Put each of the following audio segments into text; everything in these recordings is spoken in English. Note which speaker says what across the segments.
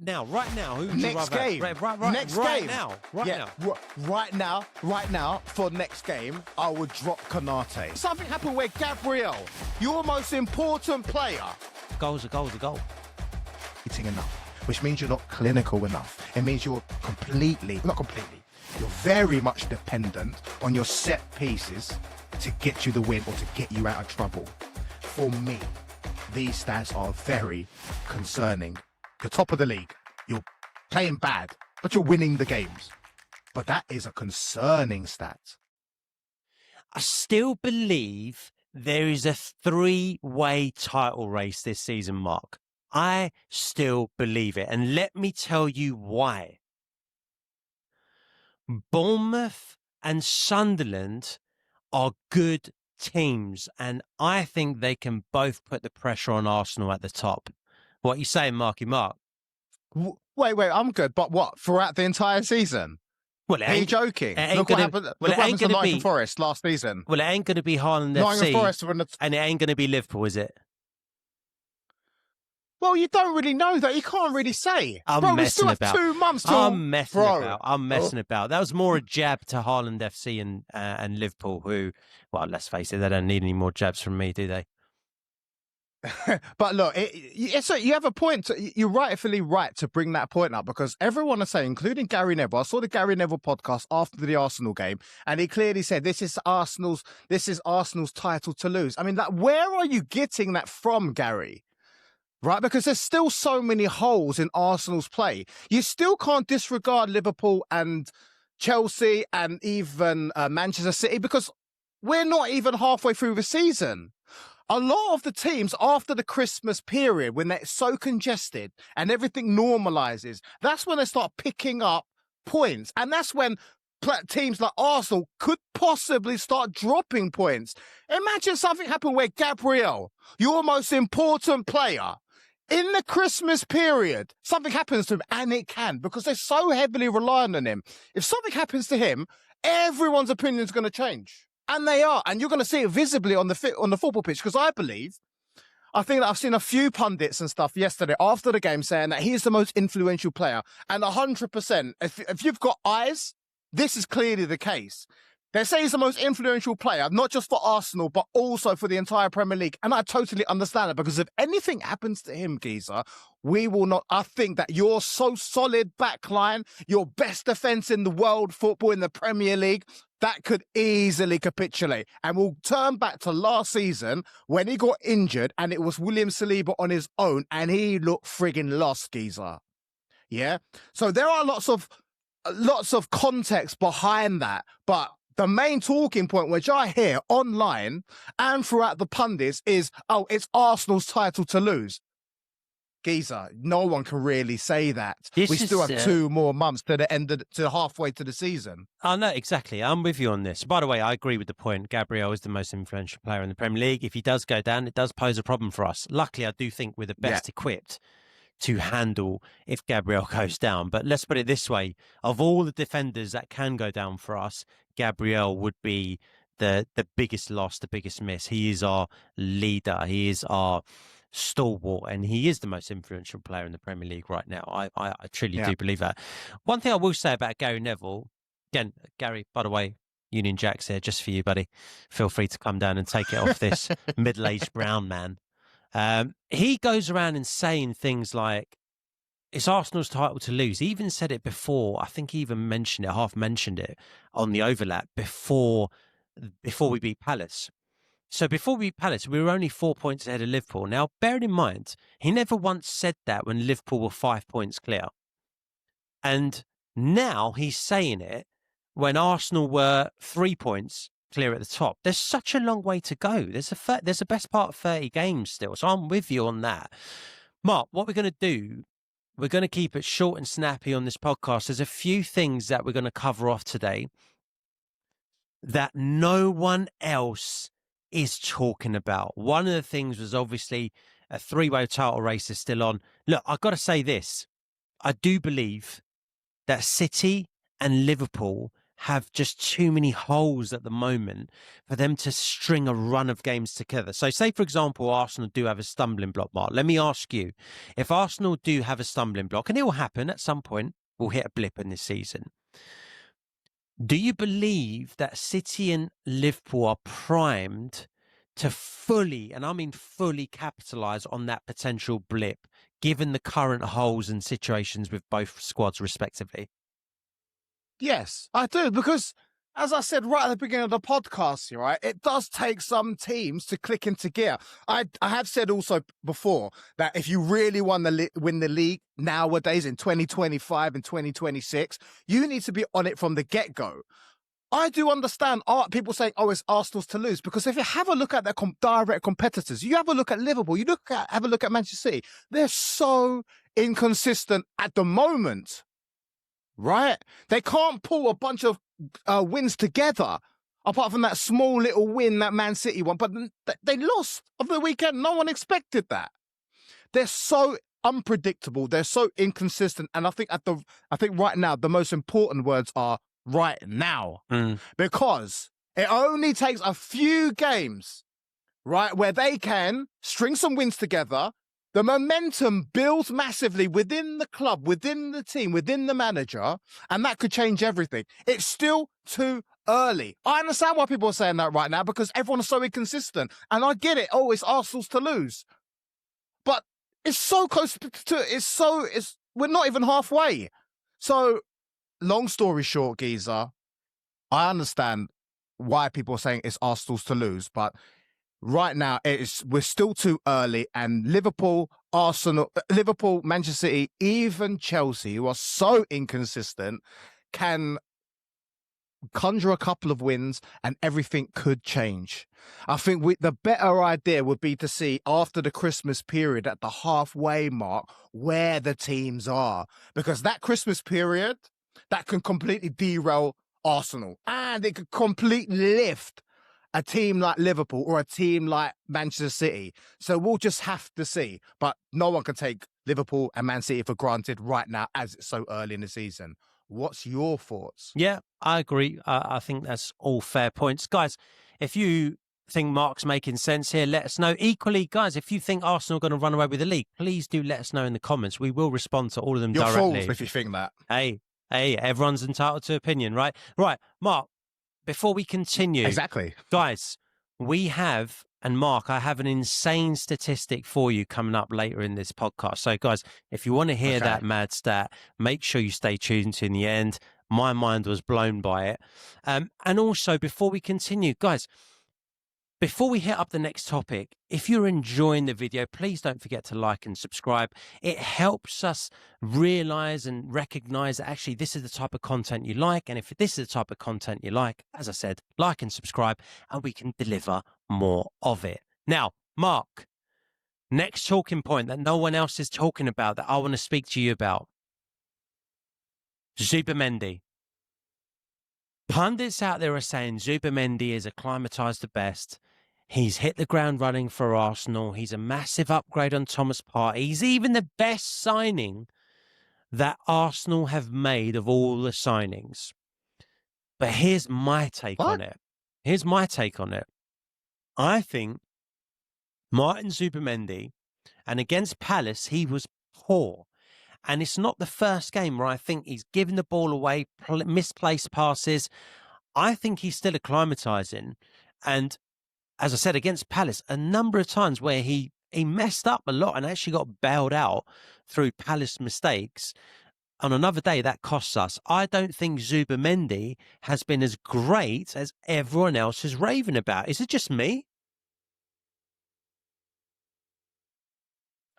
Speaker 1: right now. Who would you
Speaker 2: Next
Speaker 1: rather
Speaker 2: game.
Speaker 1: have?
Speaker 2: Next
Speaker 1: right
Speaker 2: game.
Speaker 1: now.
Speaker 2: Right now, for next game, I would drop Konate. Something happened where Gabriel, your most important player,
Speaker 1: Goal's a goal.
Speaker 2: hitting enough, which means you're not clinical enough. It means you're you're very much dependent on your set pieces to get you the win or to get you out of trouble. For me, these stats are very concerning. You're top of the league. You're playing bad, but you're winning the games. But that is a concerning stat.
Speaker 1: I still believe there is a three-way title race this season, Mark. I still believe it. And let me tell you why. Bournemouth and Sunderland are good teams, and I think they can both put the pressure on Arsenal at the top. What are you saying, Marky Mark?
Speaker 2: Wait, I'm good. But what, throughout the entire season?
Speaker 1: Well,
Speaker 2: Are you joking? Look what happened to Nottingham Forest last season.
Speaker 1: Well, it ain't going to be Haaland
Speaker 2: Nottingham
Speaker 1: FC,
Speaker 2: Forest
Speaker 1: and it ain't going to be Liverpool, is it?
Speaker 2: Well, you don't really know that. You can't really say.
Speaker 1: We
Speaker 2: still have 2 months to...
Speaker 1: I'm messing about. That was more a jab to Haaland FC and Liverpool, who, well, let's face it, they don't need any more jabs from me, do they?
Speaker 2: But look, you have a point. You're rightfully right to bring that point up, because everyone is saying, including Gary Neville. I saw the Gary Neville podcast after the Arsenal game, and he clearly said this is Arsenal's title to lose. I mean, where are you getting that from, Gary? Right, because there's still so many holes in Arsenal's play. You still can't disregard Liverpool and Chelsea and even Manchester City, because we're not even halfway through the season. A lot of the teams after the Christmas period, when they're so congested and everything normalizes, that's when they start picking up points. And that's when teams like Arsenal could possibly start dropping points. Imagine something happened where Gabriel, your most important player, in the Christmas period, something happens to him, and it can, because they're so heavily reliant on him. If something happens to him, everyone's opinion is going to change. And they are. And you're going to see it visibly on the football pitch, because I think that I've seen a few pundits and stuff yesterday after the game saying that he's the most influential player. And 100%, if you've got eyes, this is clearly the case. They say he's the most influential player, not just for Arsenal, but also for the entire Premier League. And I totally understand it, because if anything happens to him, Geezer, we will not. I think that your so solid backline, your best defence in the world football in the Premier League, that could easily capitulate. And we'll turn back to last season when he got injured and it was William Saliba on his own and he looked friggin' lost, Geezer. Yeah? So there are lots of context behind that, but the main talking point, which I hear online and throughout the pundits, is, it's Arsenal's title to lose. Geezer, no one can really say that. We still have 2 more months to the end to halfway to the season.
Speaker 1: Oh, no, exactly. I'm with you on this. By the way, I agree with the point. Gabriel is the most influential player in the Premier League. If he does go down, it does pose a problem for us. Luckily, I do think we're the best equipped to handle if Gabriel goes down. But let's put it this way. Of all the defenders that can go down for us, Gabriel would be the biggest loss, the biggest miss. He is our leader. He is our stalwart, and he is the most influential player in the Premier League right now. I truly do believe that. One thing I will say about Gary Neville, again, Gary, by the way, Union Jack's here just for you, buddy. Feel free to come down and take it off this middle-aged brown man. He goes around and saying things like, it's Arsenal's title to lose. He even said it before. I think he even half mentioned it on the overlap before we beat Palace. So before we beat Palace, we were only 4 points ahead of Liverpool. Now, bearing in mind, he never once said that when Liverpool were 5 points clear. And now he's saying it when Arsenal were 3 points clear at the top. There's such a long way to go. There's a best part of 30 games still. So I'm with you on that. Mark, what we're going to do, we're going to keep it short and snappy on this podcast. There's a few things that we're going to cover off today that no one else is talking about. One of the things was obviously a 3-way title race is still on. Look, I've got to say this. I do believe that City and Liverpool have just too many holes at the moment for them to string a run of games together. So say, for example, Arsenal do have a stumbling block, Mark. Let me ask you, if Arsenal do have a stumbling block, and it will happen at some point, we'll hit a blip in this season. Do you believe that City and Liverpool are primed to fully, and I mean fully, capitalise on that potential blip, given the current holes and situations with both squads respectively?
Speaker 2: Yes, I do, because as I said right at the beginning of the podcast, right, it does take some teams to click into gear. I have said also before that if you really want to win the league nowadays in 2025 and 2026, you need to be on it from the get-go. I do understand people saying, oh, it's Arsenal's to lose, because if you have a look at their direct competitors, you have a look at Liverpool, have a look at Manchester City, they're so inconsistent at the moment. Right? They can't pull a bunch of wins together, apart from that small little win that Man City won. But they lost over the weekend. No one expected that. They're so unpredictable. They're so inconsistent. And I think right now the most important words are right now, because it only takes a few games, right, where they can string some wins together. The momentum builds massively within the club, within the team, within the manager, and that could change everything. It's still too early. I understand why people are saying that right now, because everyone is so inconsistent. And I get it. Oh, it's Arsenal's to lose. But it's so close to we're not even halfway. So, long story short, Geezer, I understand why people are saying it's Arsenal's to lose, but right now, we're still too early, and Liverpool, Manchester City, even Chelsea, who are so inconsistent, can conjure a couple of wins and everything could change. I think the better idea would be to see after the Christmas period at the halfway mark where the teams are, because that Christmas period, that can completely derail Arsenal, and it could completely lift a team like Liverpool or a team like Manchester City. So we'll just have to see. But no one can take Liverpool and Man City for granted right now, as it's so early in the season. What's your thoughts?
Speaker 1: Yeah, I agree. I think that's all fair points. Guys, if you think Mark's making sense here, let us know. Equally, guys, if you think Arsenal are going to run away with the league, please do let us know in the comments. We will respond to all of them directly.
Speaker 2: You're fools if you think that.
Speaker 1: Hey, everyone's entitled to opinion, right? Right, Mark. Before we continue,
Speaker 2: exactly,
Speaker 1: guys, we have, and Mark, I have an insane statistic for you coming up later in this podcast. So, guys, if you want to hear that mad stat, make sure you stay tuned to the end. My mind was blown by it. And also, before we continue, guys, before we hit up the next topic, if you're enjoying the video, please don't forget to like and subscribe. It helps us realize and recognize that actually this is the type of content you like. And if this is the type of content you like, as I said, like and subscribe, and we can deliver more of it. Now, Mark, next talking point that no one else is talking about that I want to speak to you about. Zubimendi. Pundits out there are saying Zubimendi is acclimatised the best. He's hit the ground running for Arsenal. He's a massive upgrade on Thomas Partey. He's even the best signing that Arsenal have made of all the signings. But here's my take on it. I think Martin Zubimendi, and against Palace, he was poor. And it's not the first game where I think he's given the ball away, misplaced passes. I think he's still acclimatising. And as I said, against Palace, a number of times where he messed up a lot and actually got bailed out through Palace mistakes. On another day, that costs us. I don't think Zubimendi has been as great as everyone else is raving about. Is it just me?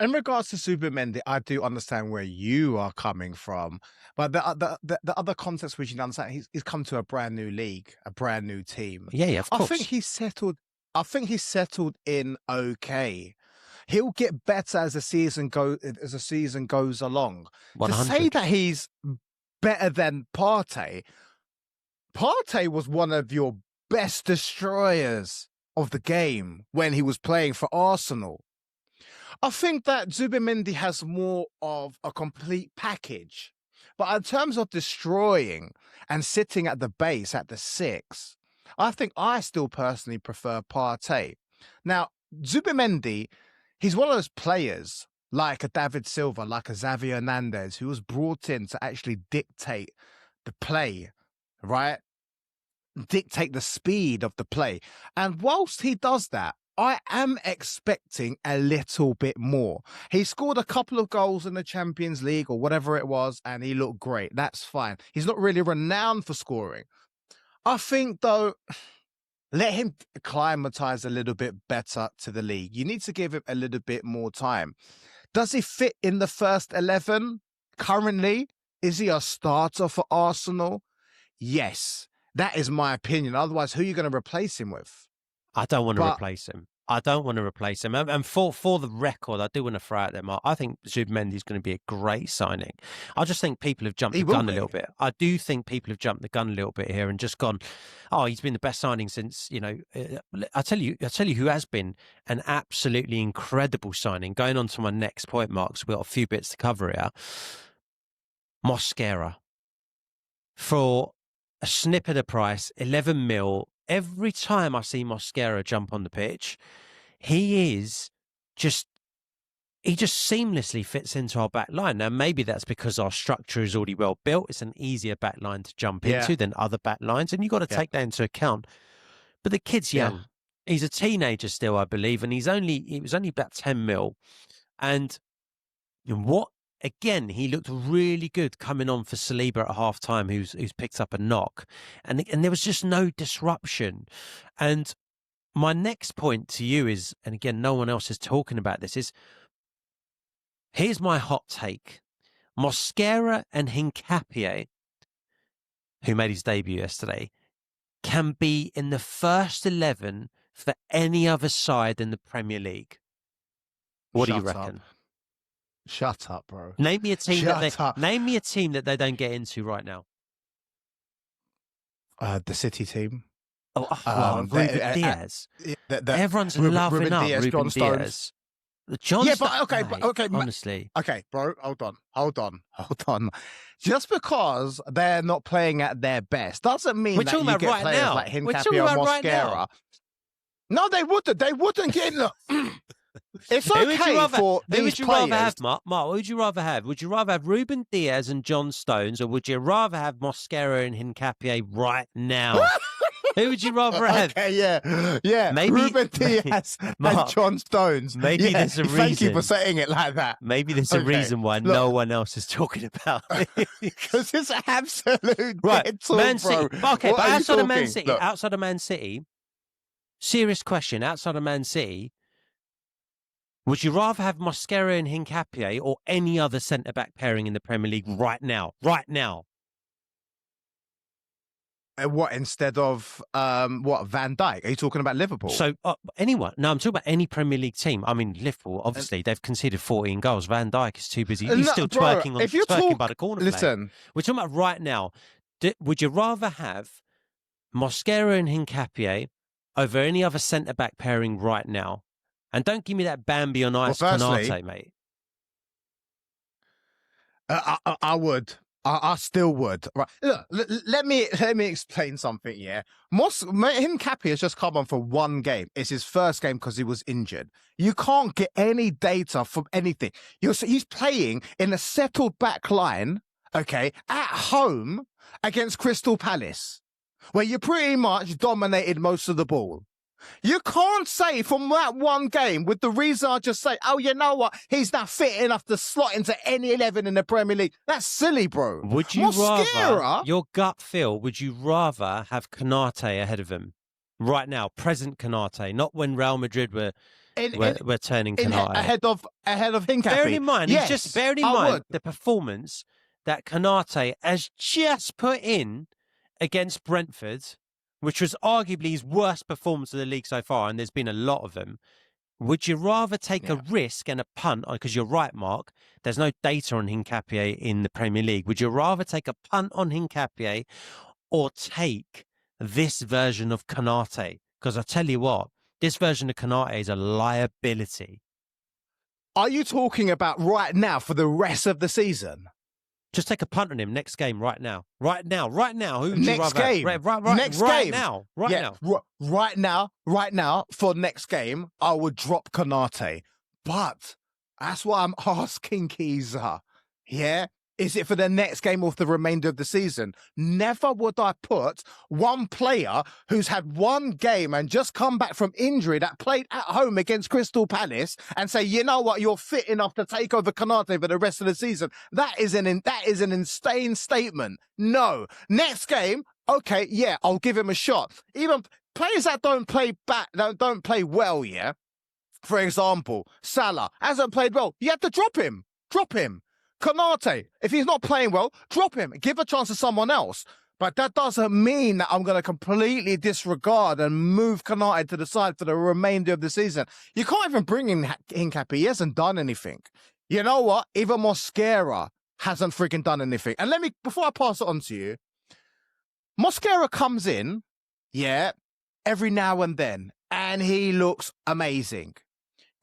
Speaker 2: In regards to Zubimendi, I do understand where you are coming from, but the other context which you understand, he's come to a brand new league, a brand new team.
Speaker 1: Yeah, of course.
Speaker 2: I think he's settled in okay. He'll get better as the season goes along.
Speaker 1: 100.
Speaker 2: To say that he's better than Partey was one of your best destroyers of the game when he was playing for Arsenal. I think that Zubimendi has more of a complete package. But in terms of destroying and sitting at the base at the 6, I think I still personally prefer Partey. Now, Zubimendi, he's one of those players like a David Silva, like a Xavi Hernandez, who was brought in to actually dictate the play, right? Dictate the speed of the play. And whilst he does that, I am expecting a little bit more. He scored a couple of goals in the Champions League or whatever it was, and he looked great. That's fine. He's not really renowned for scoring. I think, though, let him acclimatise a little bit better to the league. You need to give him a little bit more time. Does he fit in the first 11 currently? Is he a starter for Arsenal? Yes, that is my opinion. Otherwise, who are you going to replace him with?
Speaker 1: I don't want to replace him. I don't want to replace him. And for the record, I do want to throw out there, Mark, I think Zubimendi is going to be a great signing. I just think people have jumped the gun a little bit. I do think people have jumped the gun a little bit here and just gone, oh, he's been the best signing since, I tell you who has been an absolutely incredible signing. Going on to my next point, Mark, so we've got a few bits to cover here. Mosquera. For a snip of the price, 11 mil. Every time I see Mosquera jump on the pitch, he just seamlessly fits into our back line. Now, maybe that's because our structure is already well built. It's an easier back line to jump into than other back lines, and you've got to take that into account. But the kid's young. He's a teenager still, I believe, and he was only about 10 mil. And again, he looked really good coming on for Saliba at half-time, who's picked up a knock. And there was just no disruption. And my next point to you is, and again, no one else is talking about this, is here's my hot take. Mosquera and Hincapié, who made his debut yesterday, can be in the first 11 for any other side in the Premier League. What do you reckon?
Speaker 2: Shut up, bro.
Speaker 1: Name me a team that they don't get into right now.
Speaker 2: The City team.
Speaker 1: Ruben Diaz. Everyone's loving up Ruben Diaz. Honestly.
Speaker 2: Okay, bro, hold on. Just because they're not playing at their best doesn't mean that you get players like Hincapié or Mosquera. No, they wouldn't. They wouldn't get in. It's okay for these players.
Speaker 1: Mark, what would you rather have? Would you rather have Ruben Diaz and John Stones, or would you rather have Mosquera and Hincapié right now? Who would you rather have?
Speaker 2: Okay, yeah. Maybe Ruben Diaz and John Stones.
Speaker 1: Maybe there's a reason.
Speaker 2: Thank you for saying it like that.
Speaker 1: Maybe there's a reason why no one else is talking about it.
Speaker 2: Because it's absolute
Speaker 1: Man City. Okay, but outside
Speaker 2: of
Speaker 1: Man City, serious question. Outside of Man City, would you rather have Mosquera and Hincapié or any other centre-back pairing in the Premier League right now? Right now.
Speaker 2: What, instead of Van Dijk? Are you talking about Liverpool?
Speaker 1: So anyone? No, I'm talking about any Premier League team. I mean, Liverpool, obviously, they've conceded 14 goals. Van Dijk is too busy. He's still twerking by the corner flag.
Speaker 2: Listen.
Speaker 1: We're talking about right now. Would you rather have Mosquera and Hincapié over any other centre-back pairing right now? And don't give me that Bambi on ice Konate, mate.
Speaker 2: I would. I still would. Right. Look, let me explain something. Yeah, Hincapié has just come on for one game. It's his first game because he was injured. You can't get any data from anything. He's playing in a settled back line, okay, at home against Crystal Palace, where you pretty much dominated most of the ball. You can't say from that one game, with the reason I just say, oh, you know what? He's not fit enough to slot into any 11 in the Premier League. That's silly, bro.
Speaker 1: Would you rather, your gut feel, would you rather have Konate ahead of him right now? Present Konate, not when Real Madrid were turning Konate.
Speaker 2: Ahead of Hincapié.
Speaker 1: Bearing in mind, the performance that Konate has just put in against Brentford, which was arguably his worst performance of the league so far, and there's been a lot of them. Would you rather take a risk and a punt? Because you're right, Mark, there's no data on Hincapié in the Premier League. Would you rather take a punt on Hincapié or take this version of Konate? Because I tell you what, this version of Konate is a liability.
Speaker 2: Are you talking about right now for the rest of the season?
Speaker 1: Just take a punt on him next game right now. Right now. Who would you
Speaker 2: Next
Speaker 1: rather?
Speaker 2: game. Next
Speaker 1: right
Speaker 2: game.
Speaker 1: now.
Speaker 2: Right now, for next game, I would drop Konate. But that's why I'm asking Kiza. Yeah? Is it for the next game or for the remainder of the season? Never would I put one player who's had one game and just come back from injury that played at home against Crystal Palace and say, you know what, you're fit enough to take over Konate for the rest of the season. That is an insane statement. No. Next game, okay, yeah, I'll give him a shot. Even players that don't play well, yeah? For example, Salah hasn't played well. You have to drop him. Konate, if he's not playing well, drop him. Give a chance to someone else. But that doesn't mean that I'm going to completely disregard and move Konate to the side for the remainder of the season. You can't even bring in Hincapié. He hasn't done anything. You know what? Even Mosquera hasn't freaking done anything. And before I pass it on to you, Mosquera comes in, yeah, every now and then, and he looks amazing.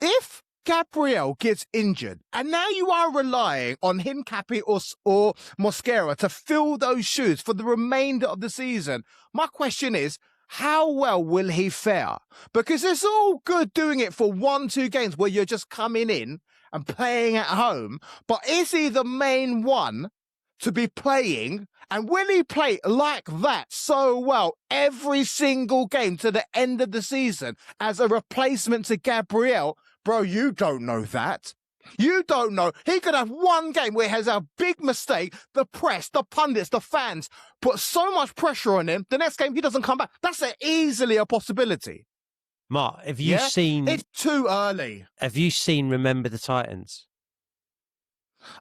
Speaker 2: If Gabriel gets injured, and now you are relying on Hincapié or Mosquera to fill those shoes for the remainder of the season, my question is, how well will he fare? Because it's all good doing it for 1-2 games where you're just coming in and playing at home, but is he the main one to be playing? And will he play like that so well every single game to the end of the season as a replacement to Gabriel? Bro, you don't know that. You don't know. He could have one game where he has a big mistake. The press, the pundits, the fans put so much pressure on him. The next game, he doesn't come back. That's easily a possibility.
Speaker 1: Mark, have you seen...
Speaker 2: It's too early.
Speaker 1: Have you seen Remember the Titans?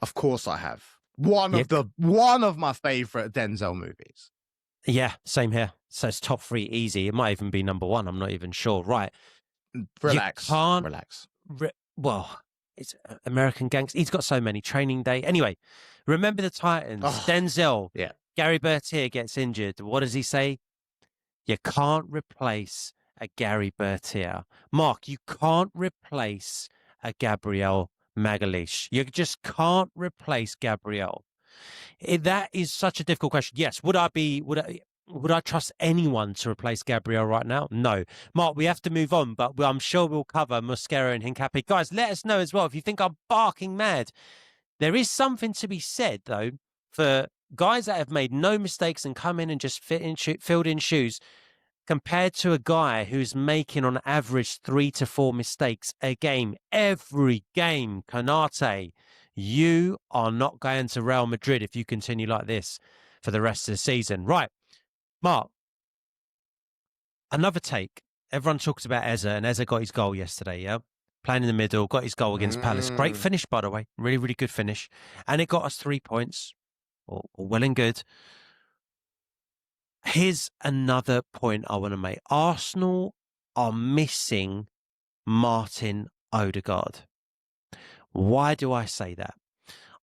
Speaker 2: Of course I have. One of my favourite Denzel movies.
Speaker 1: Yeah, same here. So it's top 3 easy. It might even be number 1. I'm not even sure. Right.
Speaker 2: Relax.
Speaker 1: Well, it's American Gangster. He's got so many. Training Day. Anyway, Remember the Titans. Denzel.
Speaker 2: Yeah.
Speaker 1: Gary Bertier gets injured. What does he say? You can't replace a Gary Bertier. Mark, you can't replace a Gabriel Magalhães. You just can't replace Gabriel. That is such a difficult question. Yes. Would I trust anyone to replace Gabriel right now? No. Mark, we have to move on, but I'm sure we'll cover Mosquera and Hincapié. Guys, let us know as well if you think I'm barking mad. There is something to be said, though, for guys that have made no mistakes and come in and just filled in shoes compared to a guy who's making on average 3 to 4 mistakes a game. Every game, Konate, you are not going to Real Madrid if you continue like this for the rest of the season. Right. Mark, another take. Everyone talks about Eze, and Eze got his goal yesterday, yeah? Playing in the middle, got his goal against Palace. Great finish, by the way. Really, really good finish. And it got us 3 points. All well and good. Here's another point I want to make. Arsenal are missing Martin Ødegaard. Why do I say that?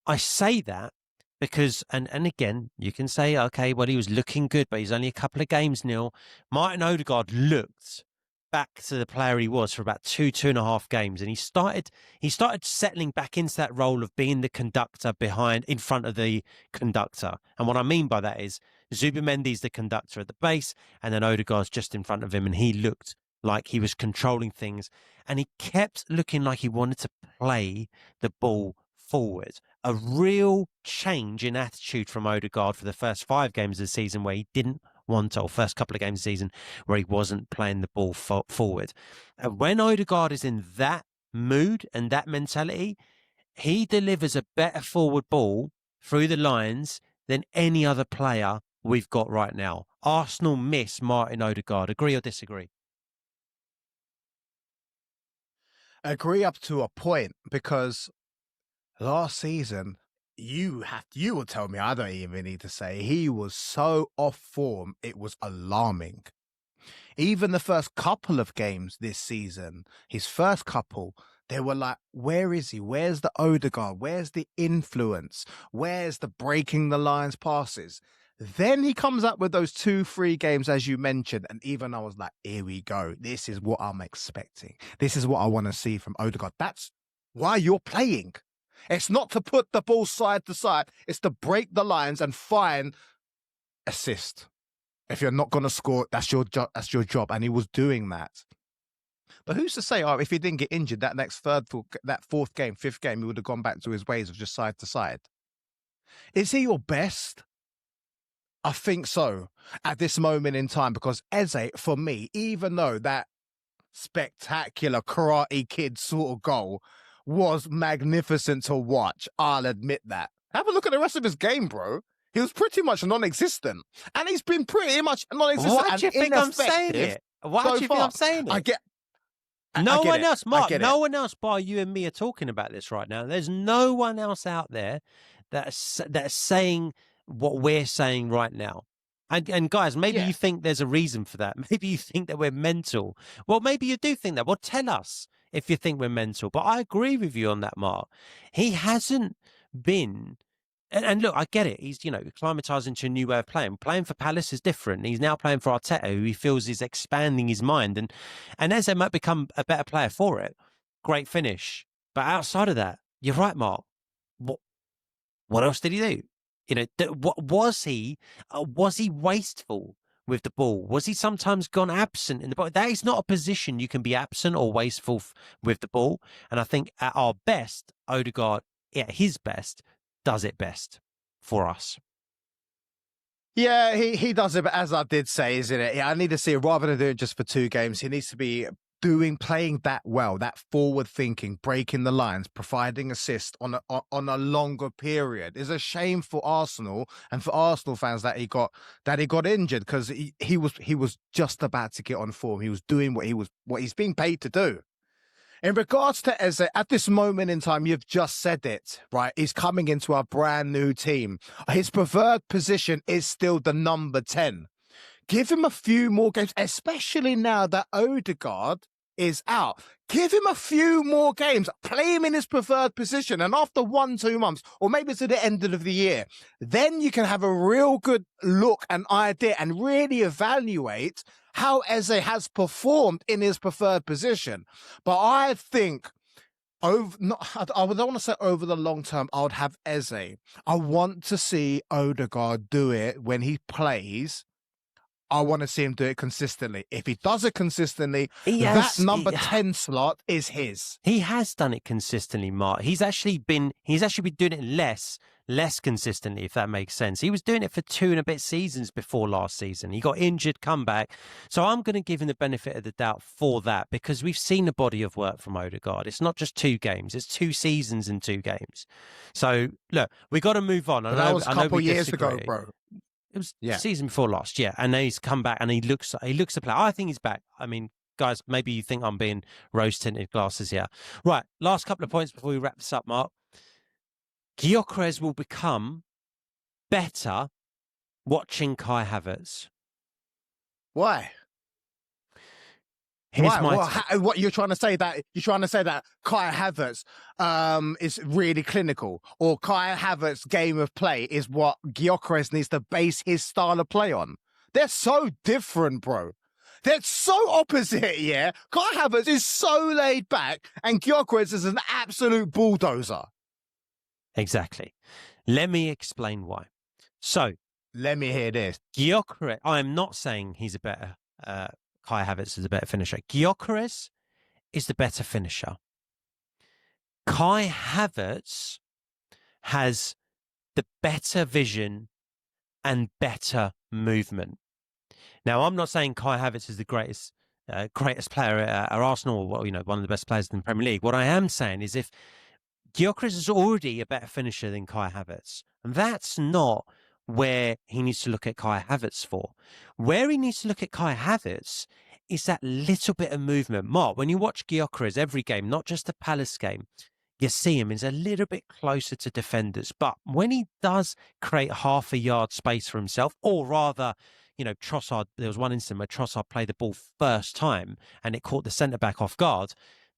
Speaker 1: I say that because, and again, you can say, okay, well, he was looking good, but he's only a couple of games, Neil. Martin Ødegaard looked back to the player he was for about 2.5 games. And he started settling back into that role of being the conductor in front of the conductor. And what I mean by that is Zubimendi's the conductor at the base, and then Ødegaard's just in front of him, and he looked like he was controlling things. And he kept looking like he wanted to play the ball forward. A real change in attitude from Ødegaard for the first 5 games of the season where he didn't want to, or first couple of games of the season where he wasn't playing the ball forward. And when Ødegaard is in that mood and that mentality, he delivers a better forward ball through the lines than any other player we've got right now. Arsenal miss Martin Ødegaard. Agree or disagree?
Speaker 2: Agree up to a point, because last season, you will tell me, I don't even need to say, he was so off form, it was alarming. Even the first couple of games this season, his first couple, they were like, where is he? Where's the Ødegaard? Where's the influence? Where's the breaking the lines passes? Then he comes up with those 2-3 games, as you mentioned, and even I was like, here we go. This is what I'm expecting. This is what I want to see from Ødegaard. That's why you're playing. It's not to put the ball side to side. It's to break the lines and find assist. If you're not going to score, that's your job. That's your job. And he was doing that. But who's to say, if he didn't get injured, that fourth game, fifth game, he would have gone back to his ways of just side to side. Is he your best? I think so at this moment in time, because Eze, for me, even though that spectacular Karate Kid sort of goal was magnificent to watch, I'll admit that. Have a look at the rest of his game, bro. He was pretty much non-existent. And he's been pretty much non-existent.
Speaker 1: Why do you think I'm saying it? Why do you think I'm saying it? No one else, Mark, no one else bar you and me are talking about this right now. There's no one else out there that's saying what we're saying right now. And guys, maybe you think there's a reason for that. Maybe you think that we're mental. Well, maybe you do think that. Well, tell us if you think we're mental. But I agree with you on that, Mark. He hasn't been... And look, I get it. He's, acclimatized into a new way of playing. Playing for Palace is different. He's now playing for Arteta, who he feels is expanding his mind. And Eze might become a better player for it. Great finish. But outside of that, you're right, Mark. What else did he do? What was he wasteful with the ball? Was he sometimes gone absent in the ball? That is not a position you can be absent or wasteful with the ball. And I think at our best, Ødegaard, at his best, does it best for us.
Speaker 2: Yeah, he does it, but as I did say, isn't it? I need to see, rather than doing it just for 2 games, he needs to be playing that well, that forward thinking, breaking the lines, providing assist on a longer period. It's a shame for Arsenal and for Arsenal fans that he got injured, because he was just about to get on form. He was doing what he's being paid to do. In regards to Eze, at this moment in time, you've just said it, right? He's coming into a brand new team. His preferred position is still the number 10. Give him a few more games, especially now that Ødegaard is out. Give him a few more games. Play him in his preferred position. And after 1-2 months, or maybe to the end of the year, then you can have a real good look and idea and really evaluate how Eze has performed in his preferred position. But I think, I don't want to say over the long term, I would have Eze. I want to see Ødegaard do it when he plays. I want to see him do it consistently. If he does it consistently, that number 10 slot is his.
Speaker 1: He has done it consistently, Mark. He's actually been doing it less consistently, if that makes sense. He was doing it for 2 and a bit seasons before last season. He got injured, come back. So I'm going to give him the benefit of the doubt for that, because we've seen the body of work from Ødegaard. It's not just 2 games. It's 2 seasons and 2 games. So, look, we got to move on.
Speaker 2: That was a couple of years ago, bro.
Speaker 1: It was the season before last, and then he's come back and he looks to play. I think he's back. I mean, guys, maybe you think I'm being rose-tinted glasses here. Right, last couple of points before we wrap this up, Mark. Gyökeres will become better watching Kai Havertz.
Speaker 2: Why? What you're trying to say that Kai Havertz is really clinical, or Kai Havertz's game of play is what Gyökeres needs to base his style of play on? They're so different, bro. They're so opposite, yeah? Kai Havertz is so laid back and Gyökeres is an absolute bulldozer.
Speaker 1: Exactly. Let me explain why. So,
Speaker 2: let me hear this.
Speaker 1: Gyökeres, I'm not saying he's a better Kai Havertz is a better finisher. Gyökeres is the better finisher. Kai Havertz has the better vision and better movement. Now, I'm not saying Kai Havertz is the greatest player at Arsenal, or one of the best players in the Premier League. What I am saying is, if Gyökeres is already a better finisher than Kai Havertz, and that's not where he needs to look at Kai Havertz for. Where he needs to look at Kai Havertz is that little bit of movement. Mark, when you watch Gyökeres every game, not just the Palace game, you see him is a little bit closer to defenders. But when he does create half a yard space for himself, or rather, Trossard, there was one incident where Trossard played the ball first time and it caught the centre-back off guard.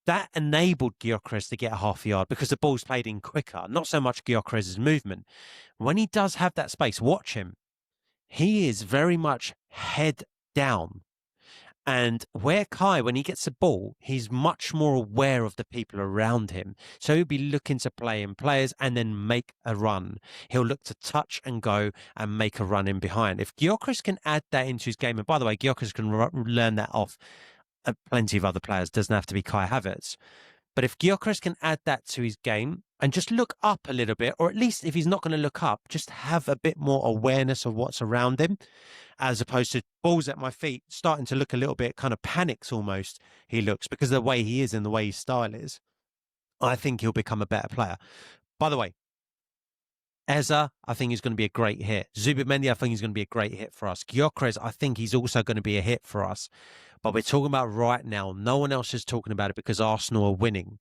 Speaker 1: That enabled Gyökeres to get a half a yard because the ball's played in quicker, not so much Gyökeres' movement. When he does have that space, watch him. He is very much head down. And where Kai, when he gets the ball, he's much more aware of the people around him. So he'll be looking to play in players and then make a run. He'll look to touch and go and make a run in behind. If Gyökeres can add that into his game, and by the way, Gyökeres can learn that off plenty of other players, doesn't have to be Kai Havertz. But if Gyökeres can add that to his game and just look up a little bit, or at least if he's not going to look up, just have a bit more awareness of what's around him, as opposed to balls at my feet, starting to look a little bit kind of panics almost, he looks, because of the way he is and the way his style is. I think he'll become a better player. By the way, Eze, I think he's going to be a great hit. Zubimendi, I think he's going to be a great hit for us. Gyökeres, I think he's also going to be a hit for us. But we're talking about right now. No one else is talking about it because Arsenal are winning.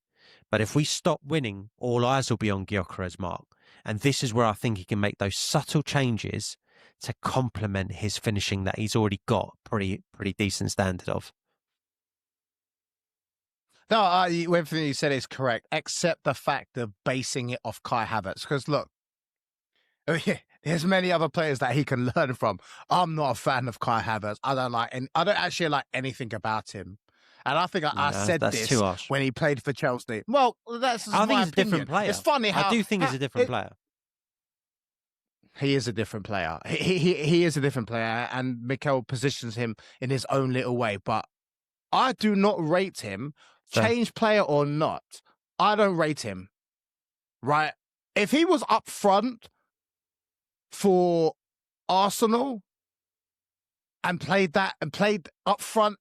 Speaker 1: But if we stop winning, all eyes will be on Gyökeres, Mark. And this is where I think he can make those subtle changes to complement his finishing that he's already got pretty decent standard of.
Speaker 2: No, everything you said is correct, except the fact of basing it off Kai Havertz. Because look, there's many other players that he can learn from. I'm not a fan of Kai Havertz. I don't actually like anything about him. And I think I said this when he played for Chelsea. Well, that's my opinion.
Speaker 1: I think he's a different player.
Speaker 2: It's funny how
Speaker 1: I do think he's a different player.
Speaker 2: He is a different player. He is a different player, and Mikel positions him in his own little way. But I do not rate him, change player or not. I don't rate him. Right? If he was up front for Arsenal and played up front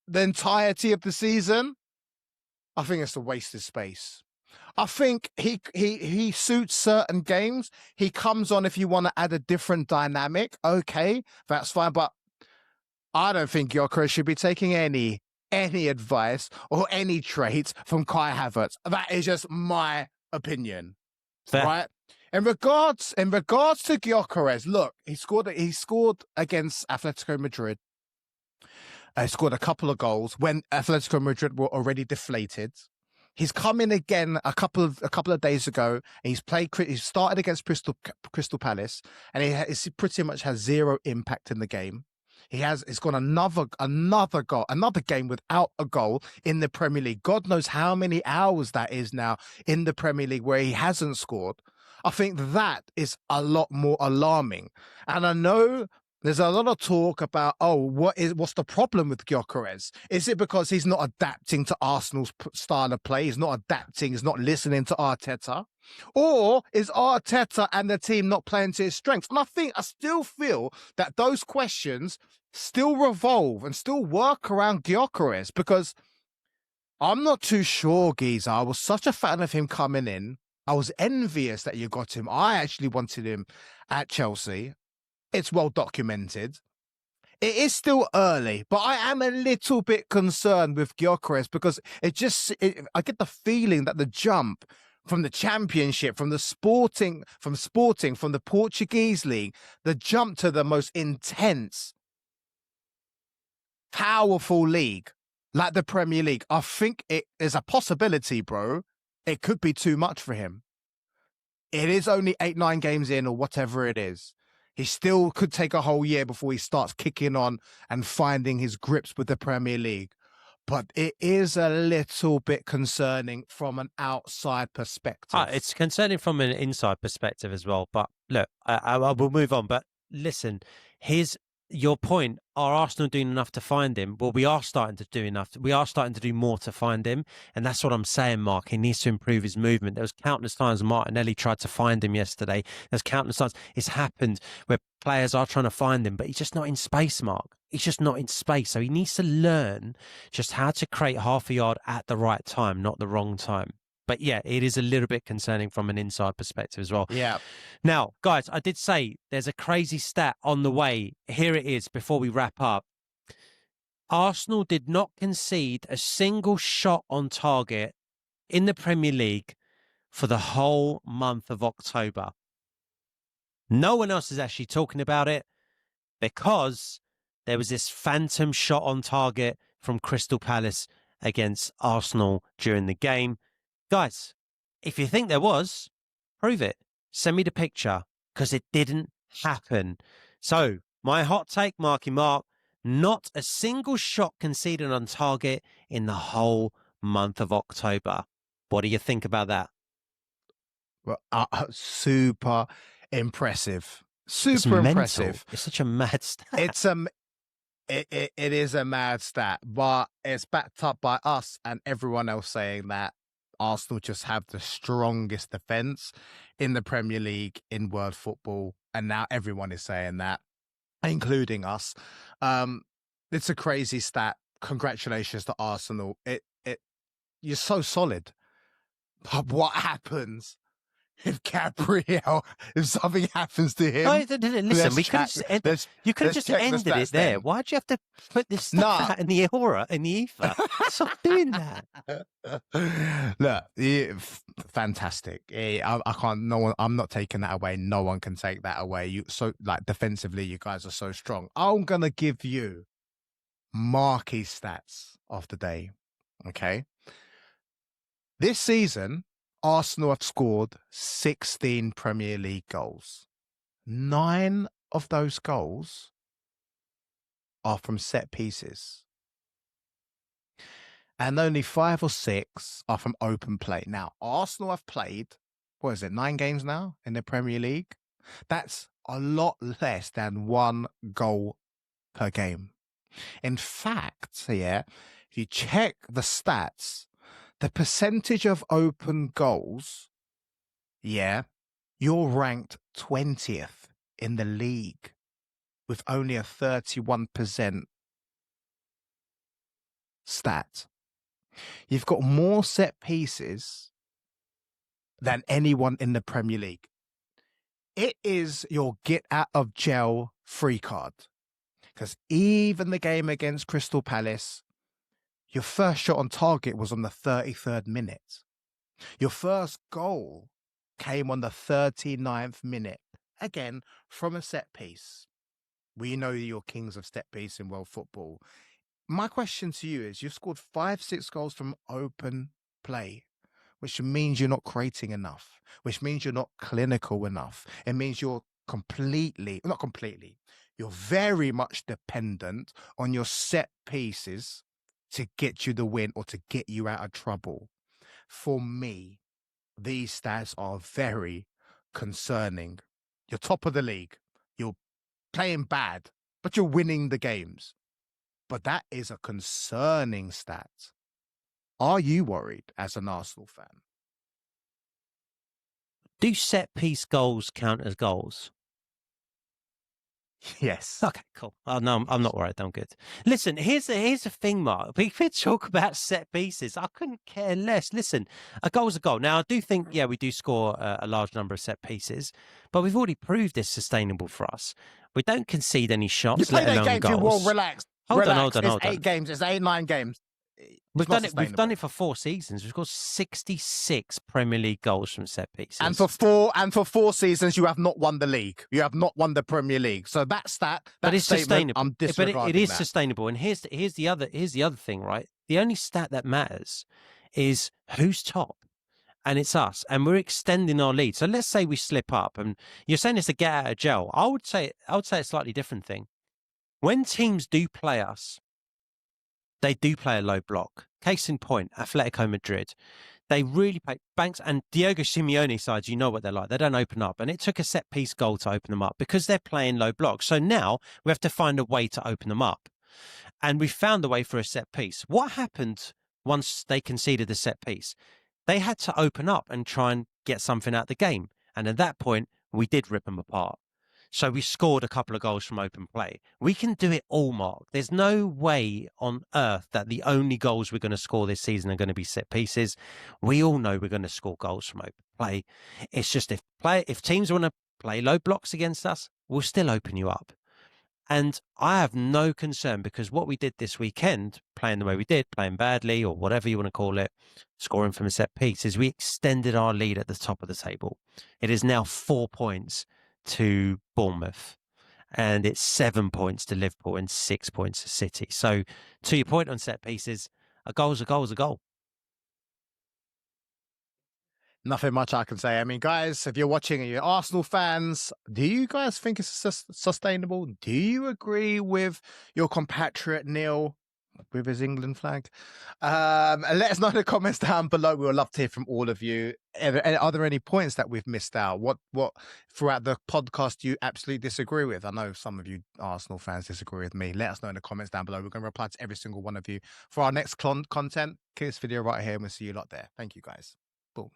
Speaker 2: the entirety of the season, I think it's a waste of space. I think he suits certain games. He comes on if you want to add a different dynamic. Okay, that's fine. But I don't think Gyökeres should be taking any advice or any traits from Kai Havertz. That is just my opinion. Fair. Right? In regards to Gyökeres, look, he scored against Atletico Madrid. He scored a couple of goals when Atletico Madrid were already deflated. He's come in again a couple of days ago. And he started against Crystal Palace, and he pretty much has zero impact in the game. He's got another game without a goal in the Premier League. God knows how many hours that is now in the Premier League where he hasn't scored. I think that is a lot more alarming. And I know there's a lot of talk about, what's the problem with Gyökeres? Is it because he's not adapting to Arsenal's style of play? He's not adapting, he's not listening to Arteta? Or is Arteta and the team not playing to his strengths? And I still feel that those questions still revolve and still work around Gyökeres, because I'm not too sure, Giza. I was such a fan of him coming in. I was envious that you got him. I actually wanted him at Chelsea. It's well documented. It is still early, but I am a little bit concerned with Gyökeres because I get the feeling that the jump from the Championship, from the Sporting, from the Portuguese league, the jump to the most intense, powerful league like the Premier League, I think it is a possibility, bro. It could be too much for him. It is only 8-9 games in or whatever it is. He still could take a whole year before he starts kicking on and finding his grips with the Premier League. But it is a little bit concerning from an outside perspective.
Speaker 1: It's concerning from an inside perspective as well. But look, I will move on. But listen, your point, are Arsenal doing enough to find him? Well, we are starting to do enough. We are starting to do more to find him. And that's what I'm saying, Mark. He needs to improve his movement. There was countless times Martinelli tried to find him yesterday. There's countless times it's happened where players are trying to find him, but he's just not in space, Mark. He's just not in space. So he needs to learn just how to create half a yard at the right time, not the wrong time. But yeah, it is a little bit concerning from an inside perspective as well.
Speaker 2: Yeah.
Speaker 1: Now, guys, I did say there's a crazy stat on the way. Here it is before we wrap up. Arsenal did not concede a single shot on target in the Premier League for the whole month of October. No one else is actually talking about it because there was this phantom shot on target from Crystal Palace against Arsenal during the game. Guys, if you think there was, prove it. Send me the picture, because it didn't happen. So, my hot take, Marky Mark, Not a single shot conceded on target in the whole month of October. What do you think about that?
Speaker 2: Well, super impressive. Super
Speaker 1: It's mental.
Speaker 2: impressive.
Speaker 1: It's such a mad stat.
Speaker 2: It is a mad stat, but it's backed up by us and everyone else saying that Arsenal just have the strongest defence in the Premier League in world football, and now everyone is saying that, including us. It's a crazy stat. Congratulations to Arsenal. You're so solid. But what happens if Gabriel, if something happens to him?
Speaker 1: Listen, you could have just ended it there. Then. Why'd you have to put this stuff out in the aura, in the ether? Stop doing that.
Speaker 2: Look, fantastic. I can't. No one. I'm not taking that away. No one can take that away. You defensively, you guys are so strong. I'm gonna give you marquee stats of the day. Okay. This season, Arsenal have scored 16 Premier League goals. 9 of those goals are from set pieces. And only 5 or 6 are from open play. Now, Arsenal have played, 9 games now in the Premier League? That's a lot less than 1 goal per game. In fact, if you check the stats, the percentage of open goals, you're ranked 20th in the league with only a 31% stat. You've got more set pieces than anyone in the Premier League. It is your get out of jail free card. Because even the game against Crystal Palace, your first shot on target was on the 33rd minute. Your first goal came on the 39th minute. Again, from a set piece. We know you're kings of set piece in world football. My question to you is, you've scored 5-6 goals from open play, which means you're not creating enough, which means you're not clinical enough. It means you're you're very much dependent on your set pieces to get you the win or to get you out of trouble. For me, these stats are very concerning. You're top of the league. You're playing bad, but you're winning the games. But that is a concerning stat. Are you worried as an Arsenal fan?
Speaker 1: Do set piece goals count as goals?
Speaker 2: Yes.
Speaker 1: Okay, cool. Oh, no, I'm not worried. I'm good. Listen, here's the thing, Mark. We talk about set pieces. I couldn't care less. Listen, a goal's a goal. Now, I do think, we do score a large number of set pieces, but we've already proved it's sustainable for us. We don't concede any shots, let alone goals.
Speaker 2: You will relax.
Speaker 1: Hold on.
Speaker 2: It's 8 games. It's 9 games.
Speaker 1: We've done it for 4 seasons. We've got 66 Premier League goals from set pieces.
Speaker 2: And for 4 seasons, you have not won the league. You have not won the Premier League. So that stat,
Speaker 1: but it's sustainable.
Speaker 2: I'm disregarding
Speaker 1: but it is sustainable. And here's the other thing, right? The only stat that matters is who's top. And it's us, and we're extending our lead. So let's say we slip up, and you're saying it's a get out of jail. I would say a slightly different thing. When teams do play us, they do play a low block. Case in point, Atletico Madrid. They really play Banks and Diego Simeone sides. You know what they're like. They don't open up. And it took a set piece goal to open them up because they're playing low block. So now we have to find a way to open them up. And we found a way for a set piece. What happened once they conceded the set piece? They had to open up and try and get something out of the game. And at that point, we did rip them apart. So we scored a couple of goals from open play. We can do it all, Mark. There's no way on earth that the only goals we're going to score this season are going to be set pieces. We all know we're going to score goals from open play. It's just if teams want to play low blocks against us, we'll still open you up. And I have no concern because what we did this weekend, playing the way we did, playing badly or whatever you want to call it, scoring from a set piece, is we extended our lead at the top of the table. It is now 4 points to Bournemouth, and it's 7 points to Liverpool and 6 points to City. So to your point on set pieces, a goal's a goal.
Speaker 2: Nothing much I can say. I mean, guys, if you're watching and you're Arsenal fans, do you guys think it's sustainable? Do you agree with your compatriot Neil with his England flag? And let us know in the comments down below. We would love to hear from all of you. Are there any points that we've missed out? What throughout the podcast you absolutely disagree with? I know some of you Arsenal fans disagree with me. Let us know in the comments down below. We're going to reply to every single one of you for our next content. Click this video right here and we'll see you lot there. Thank you, guys. Boom.